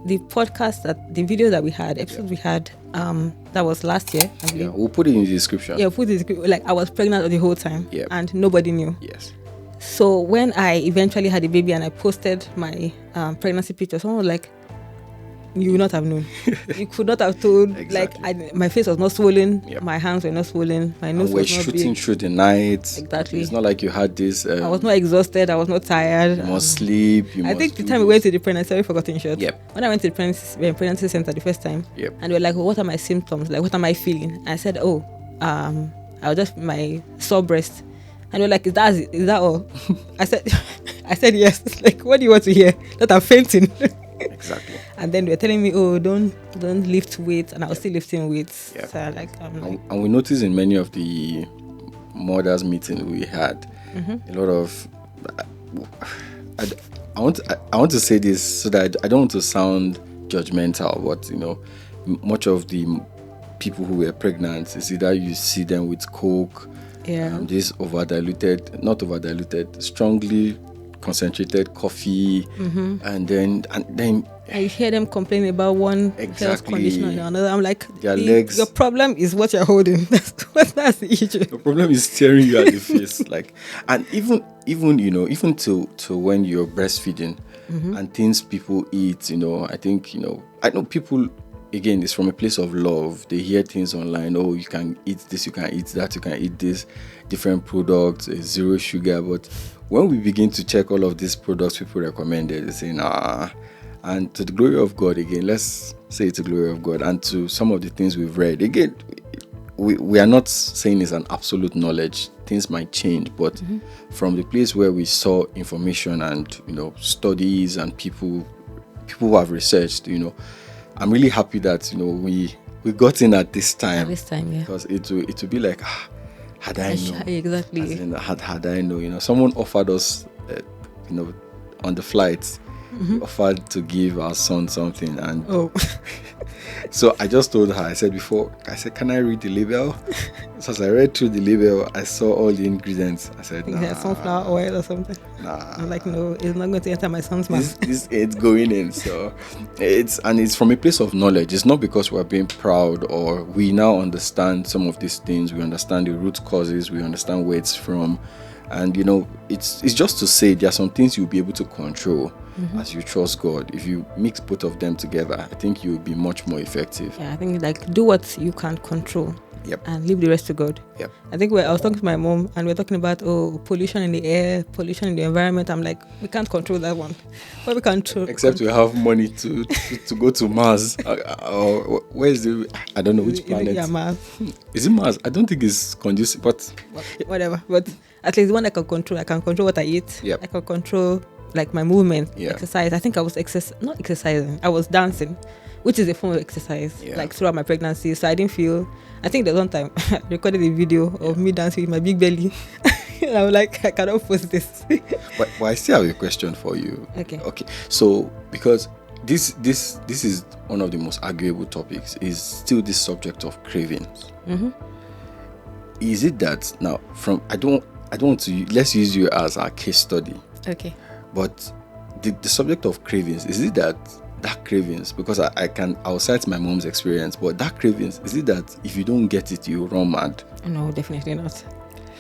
the podcast, the video that we had, episode we had, that was last year, I believe. Yeah, we'll put it in the description. Yeah, like I was pregnant the whole time. Yep. And nobody knew. Yes. So when I eventually had a baby and I posted my pregnancy picture, someone was like, you would not have known. You could not have told. Exactly. Like my face was not swollen, Yep. my hands were not swollen, my nose And we're was not shooting big. through the night. Exactly. It's not like you had this. I was not exhausted. I was not tired. You must sleep. You I must think the do time we this. went to the pregnancy, sorry for cutting short. Yep. When I went to the pregnancy center the first time, Yep. and they were like, well, "What are my symptoms? Like, what am I feeling?" I said, "Oh, I was just my sore breast." And they were like, "Is that all?" I said yes. Like, what do you want to hear? That I'm fainting. Exactly. And then they were telling me, "Oh, don't lift weights," and I was still lifting weights. Yep. So And we noticed in many of the mothers meetings we had, a lot of. I want to say this so that I don't want to sound judgmental, but much of the people who were pregnant is either you see them with Coke, this not overdiluted, strongly concentrated coffee, and then I hear them complaining about one health Exactly. condition or another. I'm like, Their legs. Your problem is what you're holding. That's the issue. The problem is staring you at the face, like, and even to when you're breastfeeding and things people eat. I think I know people. Again, it's from a place of love. They hear things online. Oh, you can eat this, you can eat that, you can eat this, different products, zero sugar. But when we begin to check all of these products people recommended, they say, nah. And to the glory of God, again, let's say to the glory of God, and to some of the things we've read, again, we are not saying it's an absolute knowledge. Things might change, but from the place where we saw information and studies and people who have researched, I'm really happy that we got in at this time. Yeah. Because it would be like, had I known. Exactly. As in, had I known, someone offered us, on the flight, offered to give our son something, and so I just told her. I said, can I read the label? So as I read through the label, I saw all the ingredients. I said, nah, sunflower oil or something. Nah. I'm like, no, it's not going to enter my son's mouth. This ain't going in. So it's from a place of knowledge. It's not because we're being proud or we now understand some of these things. We understand the root causes. We understand where it's from. And it's just to say there are some things you'll be able to control as you trust God. If you mix both of them together, I think you'll be much more effective. Yeah, I think do what you can control. Yep. And leave the rest to God. Yep. I think I was talking to my mom and we're talking about pollution in the air, pollution in the environment. I'm like, we can't control that one. But we control. Except we have money to go to Mars. Or where is I don't know which planet. Yeah, Mars. Is it Mars? I don't think it's conducive, but whatever. But at least one I can control. I can control what I eat. Yep. I can control like my movement, Yeah. exercise. I think I was not exercising. I was dancing, which is a form of exercise. Yeah. Like throughout my pregnancy, so I didn't feel. I think there's one time I recorded a video of me dancing with my big belly. And I was like, I cannot post this. But I still have a question for you. Okay. So because this is one of the most arguable topics, is still this subject of cravings. Is it that now I don't want to, let's use you as our case study. Okay. But the subject of cravings, is it that cravings, because I'll cite my mom's experience, but that cravings, is it that if you don't get it, you run mad? No, definitely not.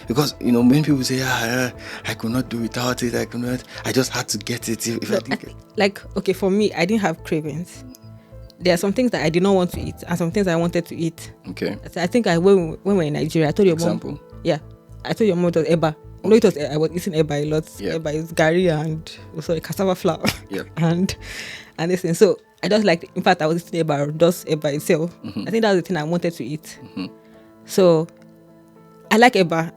Because many people say, I could not do without it, I just had to get it if I didn't get it. Like, okay, for me, I didn't have cravings. There are some things that I did not want to eat and some things I wanted to eat. Okay. So I think when we were in Nigeria, I told your mom. Yeah. I told your mom it was eba. Okay. No, I was eating eba a lot. Yeah. Eba is gari and cassava flour. Yeah. and this thing. So I just like, in fact, I was eating eba, just eba itself. I think that's the thing I wanted to eat. So I like eba.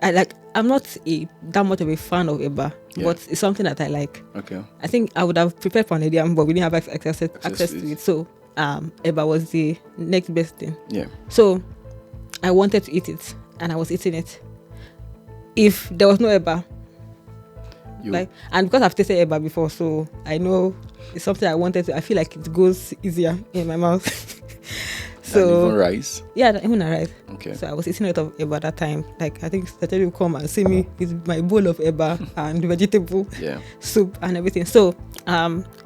I'm not that much of a fan of eba, but it's something that I like. Okay. I think I would have prepared for Nadiam, but we didn't have access to it. So eba was the next best thing. Yeah. So I wanted to eat it, and I was eating it. If there was no eba, and because I've tasted eba before, so I know it's something I wanted to. I feel like it goes easier in my mouth. So even rice. Yeah, even a rice. Okay. So I was eating a lot of eba that time. Like I think Saturday will come and see me with my bowl of eba and vegetable soup and everything. So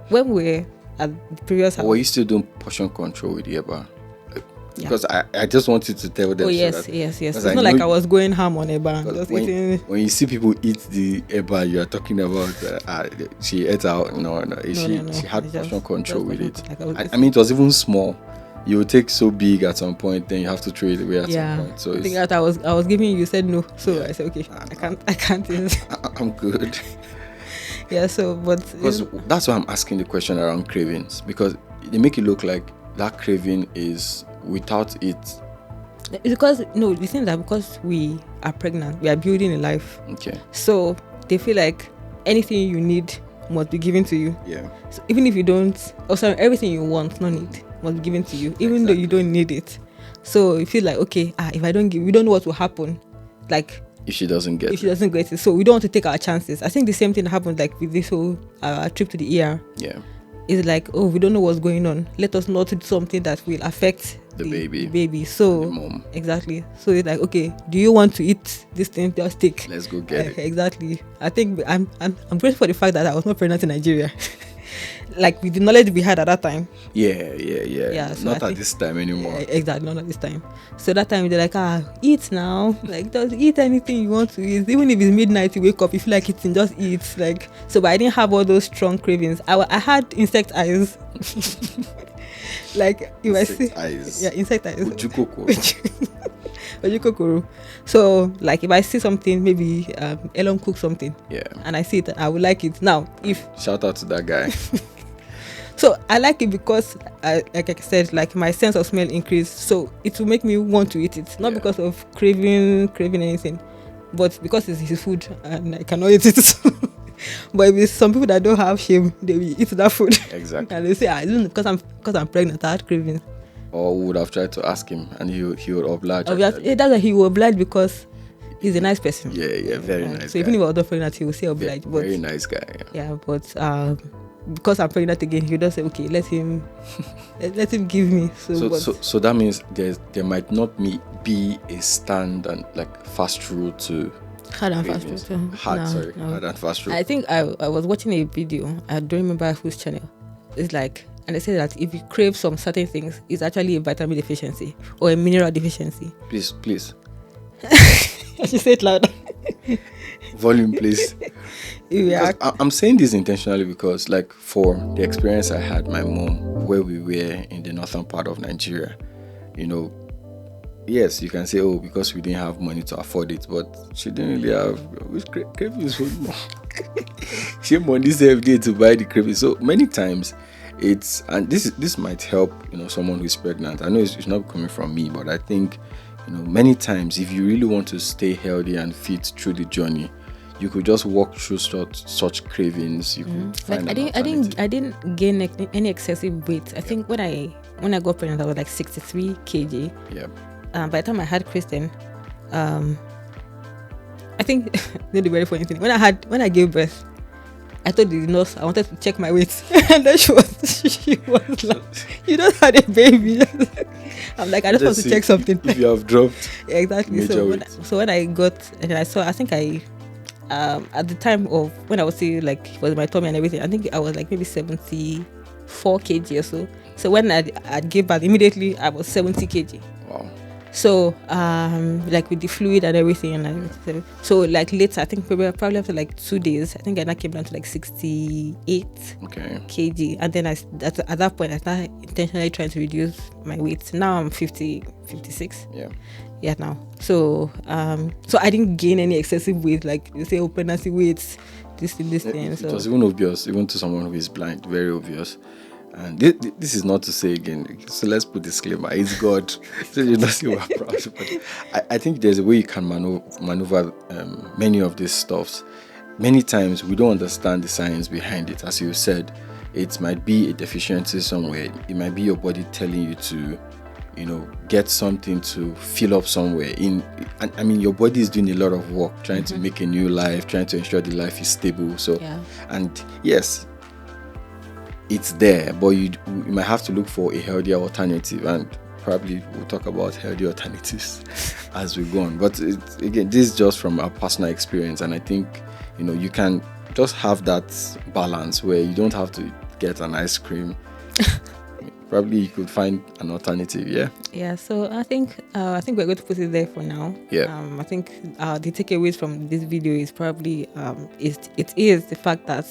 when we were at the previous house, were you still doing portion control with the eba? Because I just wanted to tell them. Oh yes, so yes. It's not like I was going ham on eba. Just eating. When you see people eat the eba you are talking about, she ate out. No. She had portion control with it. Like I mean, it was even small. You would take so big at some point, then you have to throw it away at some point. So I think that I was giving you said no, so I said okay, I can't eat. I'm good. Yeah, so but because that's why I'm asking the question around cravings, because they make it look like that craving is without it. Because no, the thing is that because we are pregnant, we are building a life. Okay. So they feel like anything you need must be given to you. Yeah. So even if you don't, also everything you want, not need, must be given to you, even though you don't need it. So you feel like okay, if I don't give, we don't know what will happen. Like if she doesn't get it, so we don't want to take our chances. I think the same thing happened like with this whole trip to the ER. Yeah. It's like, oh, we don't know what's going on. Let us not do something that will affect the baby. So the mom. Exactly. So it's like, okay, do you want to eat this thing? Just take. Let's go get it. Exactly. I think I'm grateful for the fact that I was not pregnant in Nigeria. Like with the knowledge we had at that time. Yeah. So not at this time anymore. Exactly, not at this time. So that time they're like, eat now. Like just eat anything you want to eat. Even if it's midnight, you wake up, you feel like eating, just eat. Like so, but I didn't have all those strong cravings. I had insect eyes. Like if insect eyes. Yeah, insect eyes. Ojukokoro. So like if I see something, maybe Elon cook something, and I see it, I would like it. Now if shout out to that guy. So I like it because like I said, like my sense of smell increased, so it will make me want to eat it, not because of craving anything, but because it's his food and I cannot eat it. But if it's some people that don't have shame, they will eat that food. Exactly. And they say, I don't because I'm pregnant, I had cravings. Or would have tried to ask him, and he would oblige. That's why he will oblige, because he's a nice person. Yeah, very nice. So guy. even if I was not pregnant, he will say oblige. Yeah, very nice guy. Yeah, but because I'm pregnant again, he does say, okay, let him give me. So that means there might not be a standard like fast rule to hard and fast rule. Hard and fast rule. I think I was watching a video. I don't remember whose channel. It's like, and they say that if you crave some certain things, it's actually a vitamin deficiency or a mineral deficiency. Please. I should say it louder. Volume, please. I'm saying this intentionally because, like, for the experience I had, my mom, where we were in the northern part of Nigeria, yes, you can say, oh, because we didn't have money to afford it, but she didn't really have cravings for more. She had money every day to buy the cravings. So many times, and this might help, someone who's pregnant. I know it's not coming from me, but I think, many times, if you really want to stay healthy and fit through the journey, you could just walk through such cravings. You could find I didn't gain any excessive weight. I think when I got pregnant, I was like 63 kg. Yeah. By the time I had Kristen, I think the very funny thing, when I gave birth, I told the nurse I wanted to check my weight, and then she was like, "You just had a baby." I'm like, I just want to check something. If you have dropped, exactly. So when I got, and I saw, I think at the time of when I was still like was my tummy and everything, I think I was like maybe 74 kg or so. So when I gave birth, immediately I was 70 kg. Wow. So like with the fluid and everything, so like later, I think probably after like 2 days, I think I came down to like 68 kg, and then at that point I started intentionally trying to reduce my weight. Now I'm 56. Yeah now. So I didn't gain any excessive weight, like you say, pregnancy weights, this thing. It was even obvious, even to someone who is blind, very obvious. And this is not to say again, so let's put disclaimer, it's God, so you don't see we're proud. But I think there's a way you can maneuver many of these stuffs. Many times we don't understand the science behind it. As you said, it might be a deficiency somewhere. It might be your body telling you to, get something to fill up somewhere. I mean, your body is doing a lot of work, trying to make a new life, trying to ensure the life is stable. So, and yes, it's there, but you might have to look for a healthier alternative, and probably we'll talk about healthy alternatives as we go on. But again, this is just from our personal experience, and I think you can just have that balance where you don't have to get an ice cream. Probably you could find an alternative. Yeah. So I think we're going to put it there for now. I think the takeaways from this video is probably it is the fact that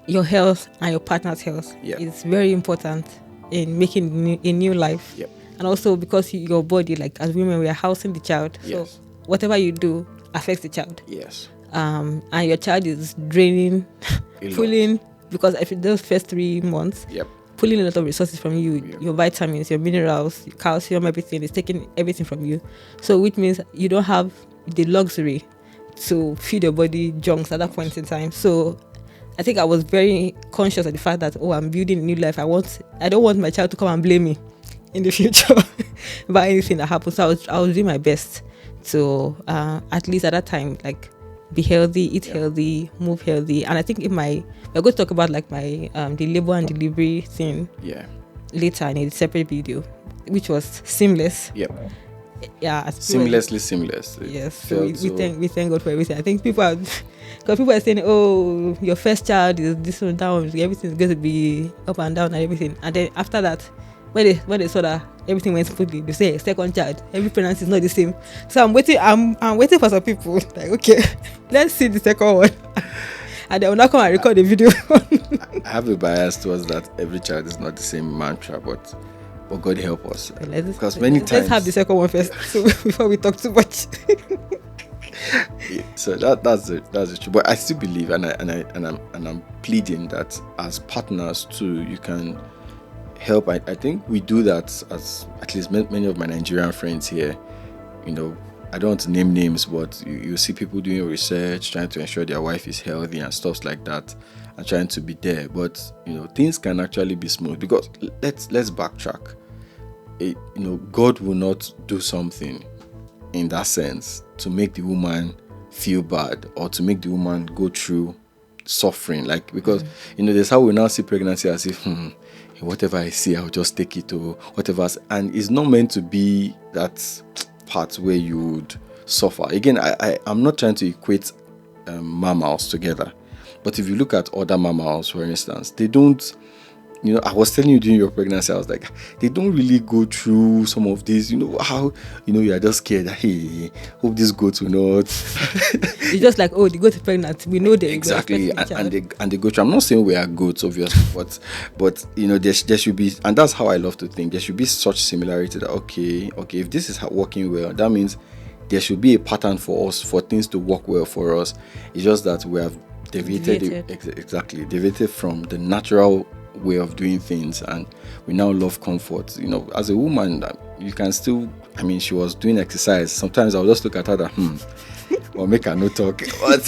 your health and your partner's health is very important in making a new life. And also because your body, like as women, we are housing the child. So whatever you do affects the child. And your child is draining, pulling, because if those first 3 months, pulling a lot of resources from you, your vitamins, your minerals, your calcium, everything is taking everything from you. So which means you don't have the luxury to feed your body junks at that point in time. So I think I was very conscious of the fact that I'm building a new life. I don't want my child to come and blame me in the future about anything that happens. So I was doing my best to at least at that time, like, be healthy, eat healthy, move healthy. And I think we're going to talk about like my the labor and delivery thing later in a separate video, which was seamless. Seamlessly seamless. Yes. So we thank God for everything. I think people are saying, oh, your first child is this one, that one, everything's going to be up and down and everything. And then after that, when they saw that everything went smoothly, they say second child, every pregnancy is not the same. So I'm waiting for some people, like, okay, let's see the second one. And they will not come and record the video. I have a bias towards that every child is not the same mantra, but God help us. Because many times, let's have the second one first, so before we talk too much. So that's the truth. But I still believe, and I'm pleading that as partners too, you can help. I think we do that, as at least many of my Nigerian friends here. I don't want to name names, but you see people doing research, trying to ensure their wife is healthy and stuff like that, and trying to be there. But things can actually be smooth, because let's backtrack. God will not do something in that sense to make the woman feel bad or to make the woman go through suffering, like, because there's how we now see pregnancy as if whatever I see, I'll just take it, or whatever. And it's not meant to be that part where you would suffer. Again, I'm not trying to equate mammals together, but if you look at other mammals, for instance, they don't, I was telling you during your pregnancy, I was like, they don't really go through some of these, how, you are just scared that, hey, hope this goat will not. It's just like, oh, the goat is pregnant. We know they exactly, and they go through. I'm not saying we are goats, obviously, but there should be, and that's how I love to think. There should be such similarity that okay, if this is working well, that means there should be a pattern for us, for things to work well for us. It's just that we have deviated from the natural way of doing things, and we now love comfort. As a woman, you can still, she was doing exercise. Sometimes I'll just look at her that or make her no talk, but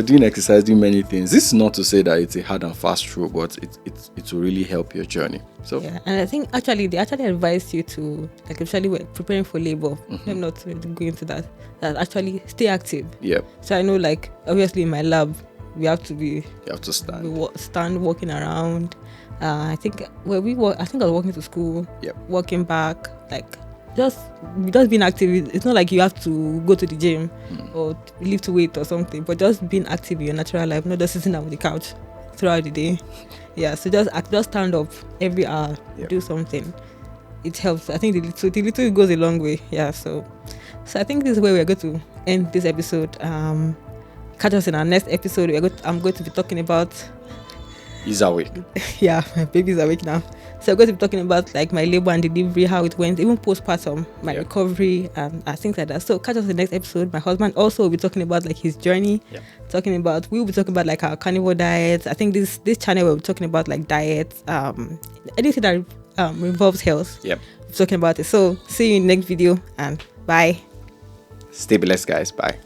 doing exercise, doing many things. This is not to say that it's a hard and fast rule, but it will really help your journey. So and I think actually they advise you to, like, especially when preparing for labor, I'm not going into that actually stay active. So I know, like, obviously in my lab, we have to be. You have to stand. Stand, walking around. I think where we work, I think I was walking to school. Walking back, like just being active. It's not like you have to go to the gym or lift weight or something, but just being active in your natural life, not just sitting down on the couch throughout the day. So just stand up every hour, do something. It helps. I think the little goes a long way. So I think this is where we're going to end this episode. Catch us in our next episode. I'm going to be talking about. He's awake. My baby's awake now. So I'm going to be talking about, like, my labor and delivery, how it went, even postpartum, my recovery, and things like that. So catch us in the next episode. My husband also will be talking about, like, his journey. We'll be talking about, like, our carnivore diets. I think this channel will be talking about, like, diets, anything that involves health. We'll be talking about it. So see you in the next video, and bye. Stay blessed, guys. Bye.